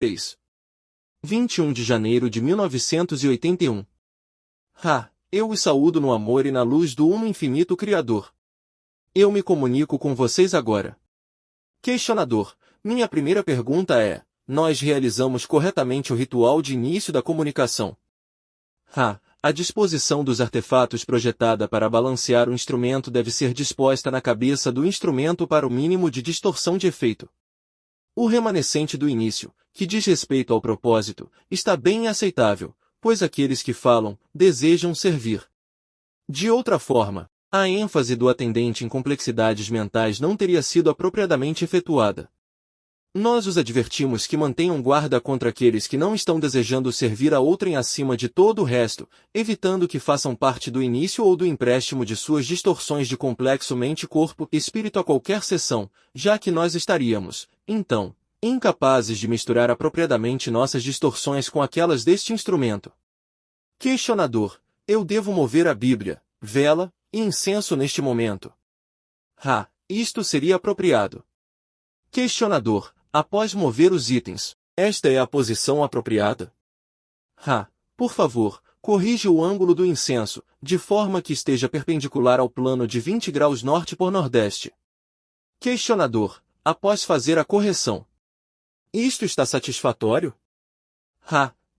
3. 21 de janeiro de 1981. Eu os saúdo no amor e na luz do Uno Infinito Criador. Eu me comunico com vocês agora. Questionador. Minha primeira pergunta é: nós realizamos corretamente o ritual de início da comunicação? A disposição dos artefatos projetada para balancear o instrumento deve ser disposta na cabeça do instrumento para o mínimo de distorção de efeito. O remanescente do início, que diz respeito ao propósito, está bem aceitável, pois aqueles que falam, desejam servir. De outra forma, a ênfase do atendente em complexidades mentais não teria sido apropriadamente efetuada. Nós os advertimos que mantenham guarda contra aqueles que não estão desejando servir a outrem acima de todo o resto, evitando que façam parte do início ou do empréstimo de suas distorções de complexo mente-corpo-espírito a qualquer sessão, já que nós estaríamos, então, incapazes de misturar apropriadamente nossas distorções com aquelas deste instrumento. Questionador. Eu devo mover a Bíblia, vela e incenso neste momento? Isto seria apropriado. Questionador. Após mover os itens, esta é a posição apropriada? Por favor, corrija o ângulo do incenso, de forma que esteja perpendicular ao plano de 20 graus norte por nordeste. Questionador. Após fazer a correção, isto está satisfatório?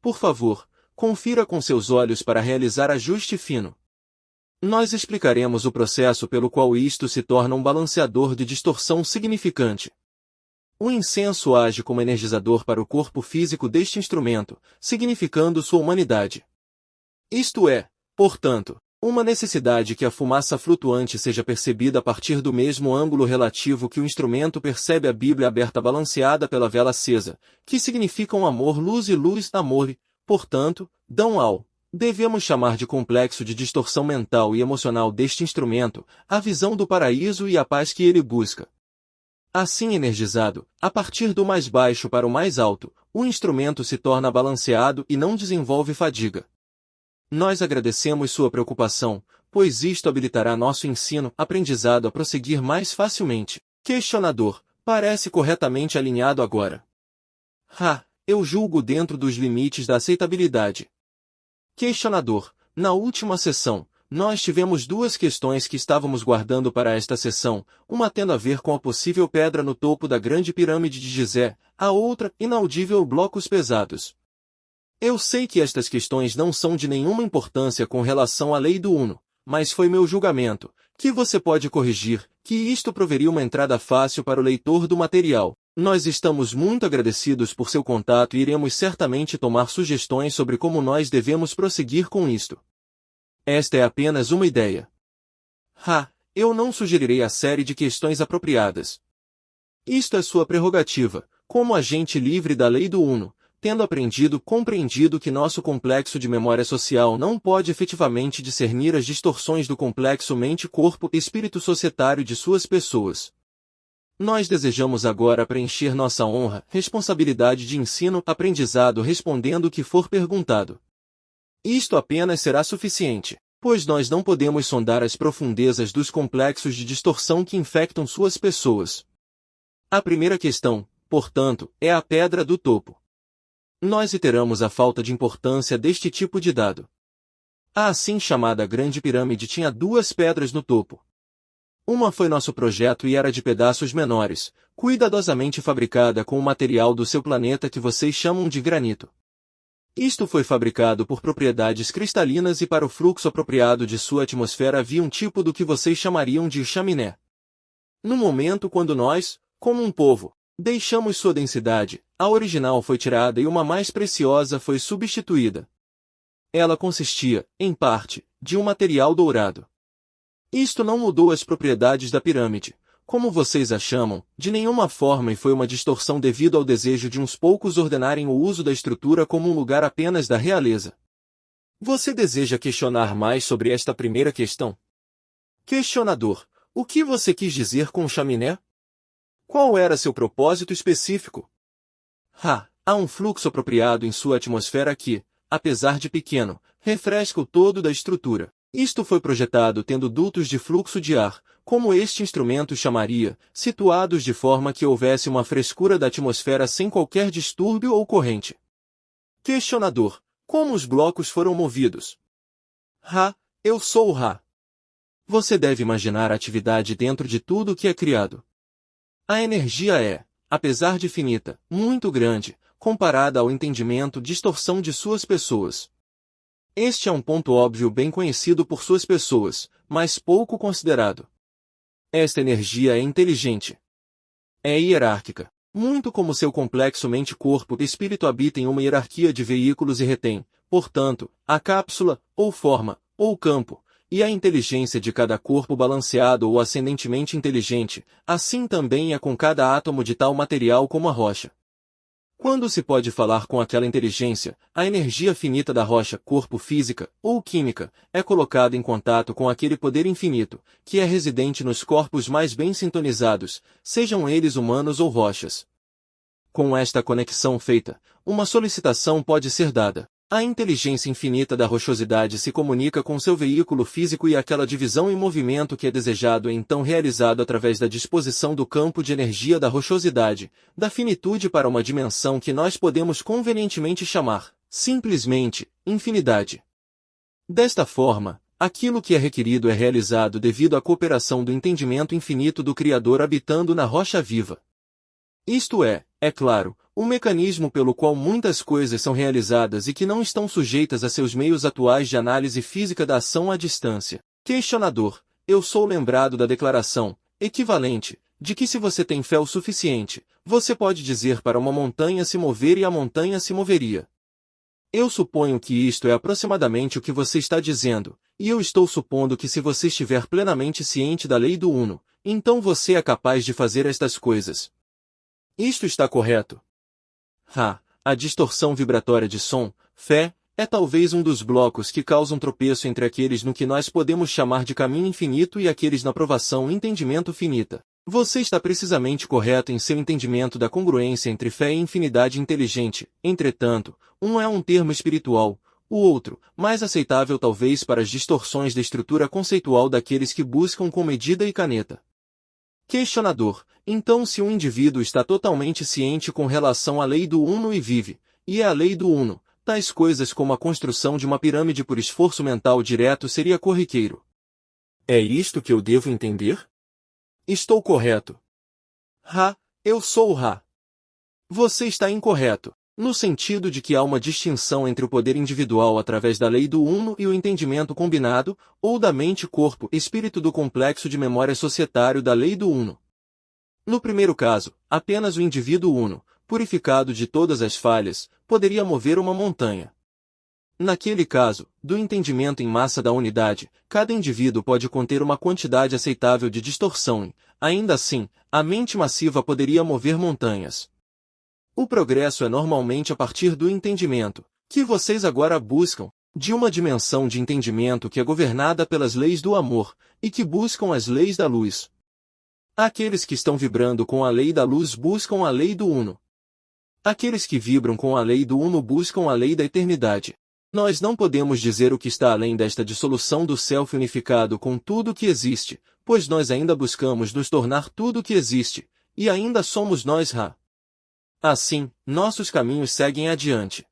Por favor, confira com seus olhos para realizar ajuste fino. Nós explicaremos o processo pelo qual isto se torna um balanceador de distorção significante. O incenso age como energizador para o corpo físico deste instrumento, significando sua humanidade. Isto é, portanto, uma necessidade que a fumaça flutuante seja percebida a partir do mesmo ângulo relativo que o instrumento percebe a Bíblia aberta balanceada pela vela acesa, que significam amor, luz e luz, amor e, portanto, dão ao, devemos chamar de complexo de distorção mental e emocional deste instrumento, a visão do paraíso e a paz que ele busca. Assim energizado, a partir do mais baixo para o mais alto, o instrumento se torna balanceado e não desenvolve fadiga. Nós agradecemos sua preocupação, pois isto habilitará nosso ensino-aprendizado a prosseguir mais facilmente. Questionador. Parece corretamente alinhado agora. Eu julgo dentro dos limites da aceitabilidade. Questionador. Na última sessão, nós tivemos duas questões que estávamos guardando para esta sessão, uma tendo a ver com a possível pedra no topo da grande pirâmide de Gizé, a outra, inaudível blocos pesados. Eu sei que estas questões não são de nenhuma importância com relação à lei do Uno, mas foi meu julgamento, que você pode corrigir, que isto proveria uma entrada fácil para o leitor do material. Nós estamos muito agradecidos por seu contato e iremos certamente tomar sugestões sobre como nós devemos prosseguir com isto. Esta é apenas uma ideia. Eu não sugerirei a série de questões apropriadas. Isto é sua prerrogativa, como agente livre da lei do Uno, tendo compreendido que nosso complexo de memória social não pode efetivamente discernir as distorções do complexo mente-corpo-espírito societário de suas pessoas. Nós desejamos agora preencher nossa honra, responsabilidade de ensino-aprendizado respondendo o que for perguntado. Isto apenas será suficiente, pois nós não podemos sondar as profundezas dos complexos de distorção que infectam suas pessoas. A primeira questão, portanto, é a pedra do topo. Nós iteramos a falta de importância deste tipo de dado. A assim chamada Grande Pirâmide tinha duas pedras no topo. Uma foi nosso projeto e era de pedaços menores, cuidadosamente fabricada com o material do seu planeta que vocês chamam de granito. Isto foi fabricado por propriedades cristalinas e para o fluxo apropriado de sua atmosfera havia um tipo do que vocês chamariam de chaminé. No momento quando nós, como um povo, deixamos sua densidade, a original foi tirada e uma mais preciosa foi substituída. Ela consistia, em parte, de um material dourado. Isto não mudou as propriedades da pirâmide, como vocês a chamam, de nenhuma forma e foi uma distorção devido ao desejo de uns poucos ordenarem o uso da estrutura como um lugar apenas da realeza. Você deseja questionar mais sobre esta primeira questão? Questionador. O que você quis dizer com chaminé? Qual era seu propósito específico? Há um fluxo apropriado em sua atmosfera que, apesar de pequeno, refresca o todo da estrutura. Isto foi projetado tendo dutos de fluxo de ar, como este instrumento chamaria, situados de forma que houvesse uma frescura da atmosfera sem qualquer distúrbio ou corrente. Questionador: como os blocos foram movidos? Ra, eu sou o Ra. Você deve imaginar a atividade dentro de tudo o que é criado. A energia é, apesar de finita, muito grande, comparada ao entendimento distorção de suas pessoas. Este é um ponto óbvio bem conhecido por suas pessoas, mas pouco considerado. Esta energia é inteligente. É hierárquica. Muito como seu complexo mente-corpo-espírito habita em uma hierarquia de veículos e retém, portanto, a cápsula, ou forma, ou campo, e a inteligência de cada corpo balanceado ou ascendentemente inteligente, assim também é com cada átomo de tal material como a rocha. Quando se pode falar com aquela inteligência, a energia finita da rocha, corpo física, ou química, é colocada em contato com aquele poder infinito, que é residente nos corpos mais bem sintonizados, sejam eles humanos ou rochas. Com esta conexão feita, uma solicitação pode ser dada. A inteligência infinita da rochosidade se comunica com seu veículo físico e aquela divisão em movimento que é desejado é então realizado através da disposição do campo de energia da rochosidade, da finitude para uma dimensão que nós podemos convenientemente chamar, simplesmente, infinidade. Desta forma, aquilo que é requerido é realizado devido à cooperação do entendimento infinito do Criador habitando na rocha viva. Isto é claro, o mecanismo pelo qual muitas coisas são realizadas e que não estão sujeitas a seus meios atuais de análise física da ação à distância. Questionador: eu sou lembrado da declaração, equivalente, de que se você tem fé o suficiente, você pode dizer para uma montanha se mover e a montanha se moveria. Eu suponho que isto é aproximadamente o que você está dizendo, e eu estou supondo que se você estiver plenamente ciente da lei do Uno, então você é capaz de fazer estas coisas. Isto está correto? A distorção vibratória de som, fé, é talvez um dos blocos que causam tropeço entre aqueles no que nós podemos chamar de caminho infinito e aqueles na provação entendimento finita. Você está precisamente correto em seu entendimento da congruência entre fé e infinidade inteligente, entretanto, um é um termo espiritual, o outro, mais aceitável talvez para as distorções da estrutura conceitual daqueles que buscam com medida e caneta. Questionador: então se um indivíduo está totalmente ciente com relação à lei do Uno e vive, e é a lei do Uno, tais coisas como a construção de uma pirâmide por esforço mental direto seria corriqueiro. É isto que eu devo entender? Estou correto. Eu sou o Ra. Você está incorreto, no sentido de que há uma distinção entre o poder individual através da lei do Uno e o entendimento combinado, ou da mente-corpo-espírito do complexo de memória societário da lei do Uno. No primeiro caso, apenas o indivíduo uno, purificado de todas as falhas, poderia mover uma montanha. Naquele caso, do entendimento em massa da unidade, cada indivíduo pode conter uma quantidade aceitável de distorção e, ainda assim, a mente massiva poderia mover montanhas. O progresso é normalmente a partir do entendimento, que vocês agora buscam, de uma dimensão de entendimento que é governada pelas leis do amor, e que buscam as leis da luz. Aqueles que estão vibrando com a lei da luz buscam a lei do Uno. Aqueles que vibram com a lei do Uno buscam a lei da eternidade. Nós não podemos dizer o que está além desta dissolução do self unificado com tudo o que existe, pois nós ainda buscamos nos tornar tudo o que existe, e ainda somos nós Ra. Assim, nossos caminhos seguem adiante.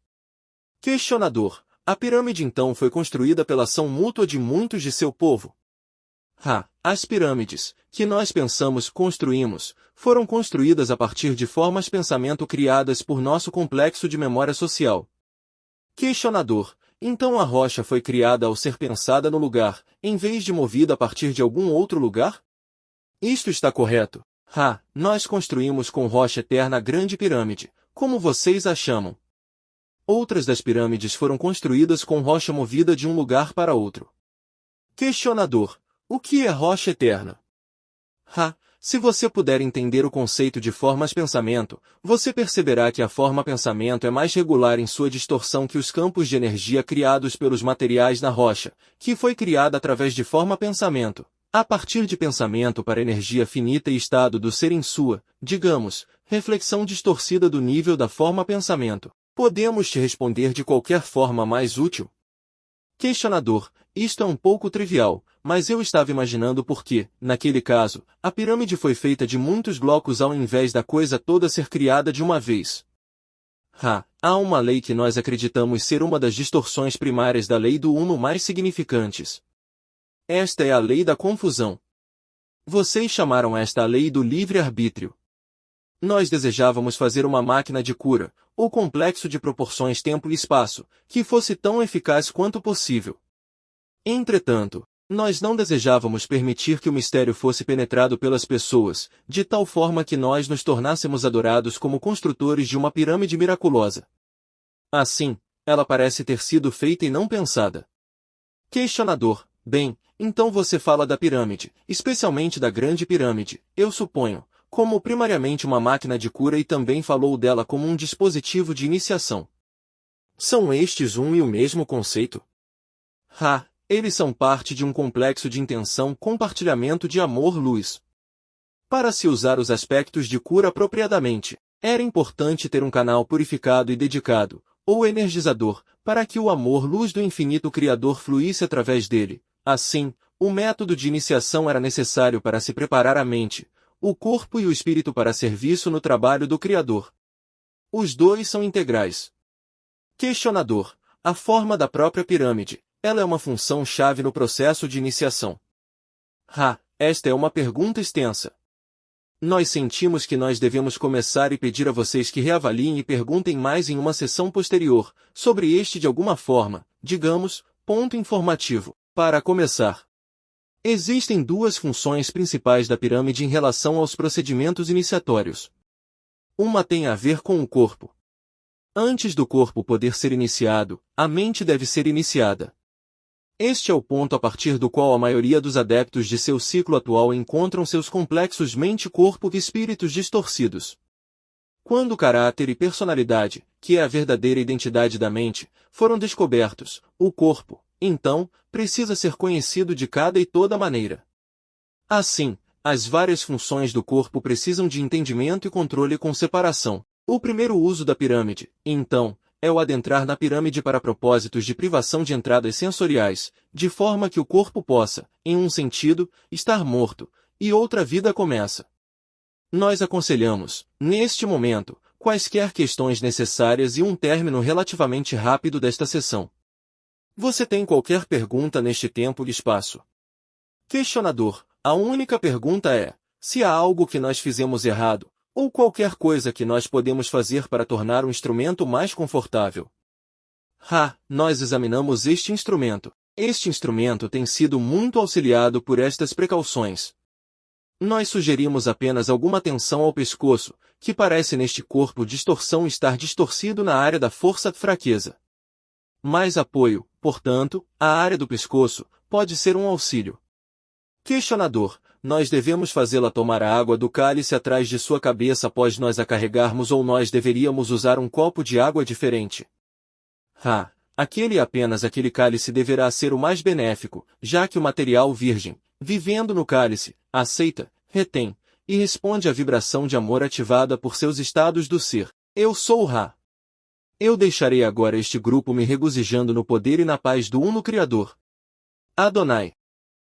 Questionador: a pirâmide então foi construída pela ação mútua de muitos de seu povo? As pirâmides, que nós pensamos construímos, foram construídas a partir de formas pensamento criadas por nosso complexo de memória social. Questionador: então a rocha foi criada ao ser pensada no lugar, em vez de movida a partir de algum outro lugar? Isto está correto. Nós construímos com rocha eterna a grande pirâmide, como vocês a chamam. Outras das pirâmides foram construídas com rocha movida de um lugar para outro. Questionador: o que é rocha eterna? Se você puder entender o conceito de formas-pensamento, você perceberá que a forma-pensamento é mais regular em sua distorção que os campos de energia criados pelos materiais na rocha, que foi criada através de forma-pensamento, a partir de pensamento para energia finita e estado do ser em sua, digamos, reflexão distorcida do nível da forma-pensamento. Podemos te responder de qualquer forma mais útil? Questionador: isto é um pouco trivial, mas eu estava imaginando por que, naquele caso, a pirâmide foi feita de muitos blocos ao invés da coisa toda ser criada de uma vez. Há uma lei que nós acreditamos ser uma das distorções primárias da lei do Uno mais significantes. Esta é a lei da confusão. Vocês chamaram esta a lei do livre-arbítrio. Nós desejávamos fazer uma máquina de cura, ou complexo de proporções tempo e espaço, que fosse tão eficaz quanto possível. Entretanto, nós não desejávamos permitir que o mistério fosse penetrado pelas pessoas, de tal forma que nós nos tornássemos adorados como construtores de uma pirâmide miraculosa. Assim, ela parece ter sido feita e não pensada. Questionador: bem, então você fala da pirâmide, especialmente da Grande Pirâmide, eu suponho, como primariamente uma máquina de cura e também falou dela como um dispositivo de iniciação. São estes um e o mesmo conceito? Eles são parte de um complexo de intenção compartilhamento de amor-luz. Para se usar os aspectos de cura apropriadamente, era importante ter um canal purificado e dedicado, ou energizador, para que o amor-luz do infinito Criador fluísse através dele. Assim, o método de iniciação era necessário para se preparar a mente, o corpo e o espírito para serviço no trabalho do Criador. Os dois são integrais. Questionador: a forma da própria pirâmide, ela é uma função-chave no processo de iniciação. Esta é uma pergunta extensa. Nós sentimos que nós devemos começar e pedir a vocês que reavaliem e perguntem mais em uma sessão posterior, sobre este de alguma forma, digamos, ponto informativo. Para começar, existem duas funções principais da pirâmide em relação aos procedimentos iniciatórios. Uma tem a ver com o corpo. Antes do corpo poder ser iniciado, a mente deve ser iniciada. Este é o ponto a partir do qual a maioria dos adeptos de seu ciclo atual encontram seus complexos mente-corpo e espíritos distorcidos. Quando o caráter e personalidade, que é a verdadeira identidade da mente, foram descobertos, o corpo, então, precisa ser conhecido de cada e toda maneira. Assim, as várias funções do corpo precisam de entendimento e controle com separação. O primeiro uso da pirâmide, então, é o adentrar na pirâmide para propósitos de privação de entradas sensoriais, de forma que o corpo possa, em um sentido, estar morto, e outra vida começa. Nós aconselhamos, neste momento, quaisquer questões necessárias e um término relativamente rápido desta sessão. Você tem qualquer pergunta neste tempo e espaço? Questionador: a única pergunta é, se há algo que nós fizemos errado, ou qualquer coisa que nós podemos fazer para tornar o instrumento mais confortável. Nós examinamos este instrumento. Este instrumento tem sido muito auxiliado por estas precauções. Nós sugerimos apenas alguma tensão ao pescoço, que parece neste corpo distorção estar distorcido na área da força-fraqueza. Mais apoio, portanto, à área do pescoço, pode ser um auxílio. Questionador: nós devemos fazê-la tomar a água do cálice atrás de sua cabeça após nós a carregarmos ou nós deveríamos usar um copo de água diferente? Aquele cálice deverá ser o mais benéfico, já que o material virgem, vivendo no cálice, aceita, retém, e responde à vibração de amor ativada por seus estados do ser. Eu sou o Ra. Eu deixarei agora este grupo me regozijando no poder e na paz do Uno Criador. Adonai.